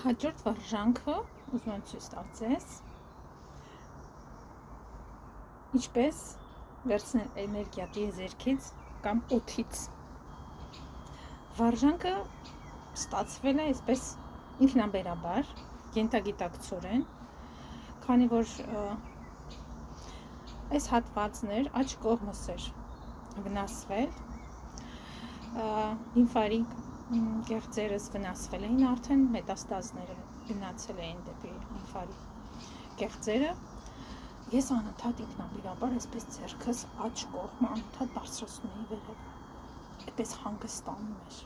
Հաջորդ վարժանքը ուզում եմ ցույց տալ ձեզ ինչպես վերցնել էներգիա տիեզերքից կամ օդից։ Վարժանքը ստացվել է այսպես ինքնաբերաբար, կենտագիտակցորեն, քանի որ այս հատվածն էր, աջ կողմս էր վնասվել, լիմֆարի գեղձերս վնասվել էին արդեն, մետաստազները գնացել էին դեպի լիմֆարի գեղձերը։ Ես անընդհատ ինքնաբերաբար այսպես ձեռքս աջ կողմը անընդհատ բարձրացնում էի վերև, այդպես հանգստանում էր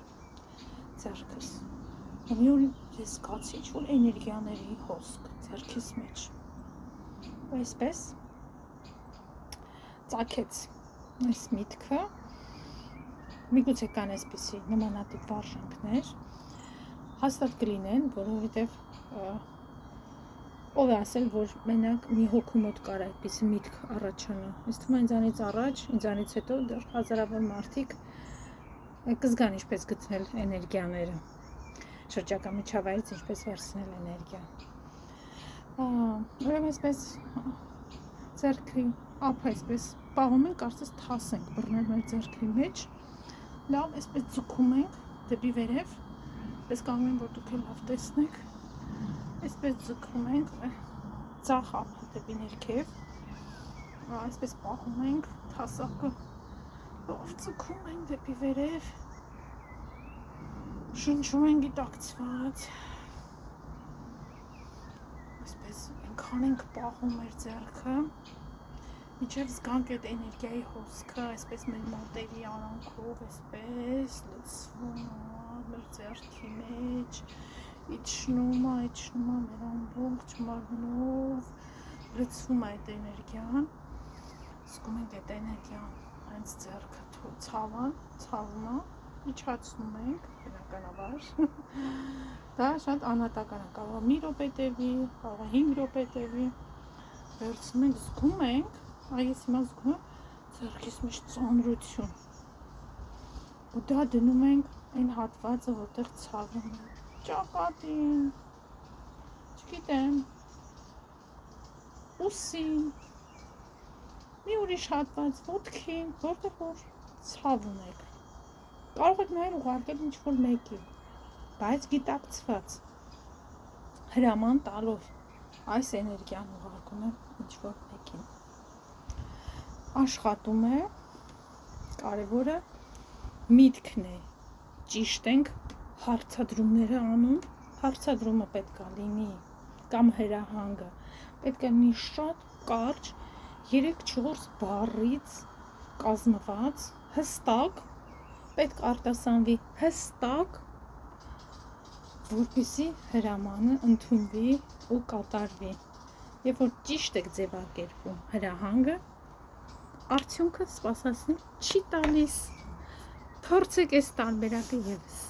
ձեռքս։ Մի օր ես զգացի ինչ-որ էներգիաների հոսք ձեռքիս մեջ, ու այսպես ծագեց այս միտքը։ Միգուցե կան այսպիսի նմանատիպ վարժանքներ, հաստատ կլինեն, որովհետև ով է ասել, որ մենակ մի հոգու մոտ կար այդպիսի միտք առաջանա։ Ինձ թվում է ինձանից առաջ, ինձանից հետո դեռ հազարավոր մարդիկ կզգան ինչպես գտնել էներգիաները, շրջակա միջավայրից ինչպես վերցնել էներգիա։ Ուրեմն այսպես ձեռքի ափը այսպես պահում ենք, կարծես թաս ենք բռնել մեր ձեռքի մեջ, լավ այսպես ձգում ենք դեպի վերև, այսպես կանգնում ենք, որ դուք էլ լավ տեսնեք, այսպես ձգում ենք ձախ ափը դեպի ներքև, այսպես պահում ենք թասակը, լավ ձգում ենք դեպի վերև, շնչում ենք գիտակցված, այսպես այնքան ենք պահում մեր ձեռքը, մինչև զգանք այդ էներգիայի հոսքը, այսպես մեր մոտերի արանքով, այսպես լցվում է մեր ձեռքի մեջ, իջնում է մեր ամբողջ մարմնով, լցվում է այդ էներգիան, զգում ենք այդ էներգիան, հենց ձեռքը ցավում է, իջացնում ենք, բնականաբար, դա շատ անհատական է, կարող է մի րոպե տևի, կարող է 5 րոպե տևի, վերցնում ենք, զգում ենք, ես հիմա զգում եմ ձեռքիս մեջ ծանրություն, ու դա դնում ենք այն հատվածը, որտեղ ցավում է, ճակատին, չգիտեմ, ուսին, մի ուրիշ հատված, ոտքին, որտեղ որ ցավ ունեք, կարող եք նաև ուղարկել ինչ-որ մեկի, բայց գիտակցված, հրաման տալով այս էներգիան ուղարկում եմ ինչ-որ մեկին, աշխատում է, կարևորը միտքն է, ճիշտ ենք հարցադրումները անում, հարցադրումը պետք է լինի, կամ հրահանգը, պետք է լինի շատ կարճ, 3-4 բառից կազմված, հստակ, պետք է արտասանվի հստակ, որպեսզի հրամանը ընդունվի ու կատարվի, երբ որ ճիշտ եք ձևակերպում հրահանգը, արդյունքը սպասածին չի տալիս, փորձեք այս տարբերակը ևս։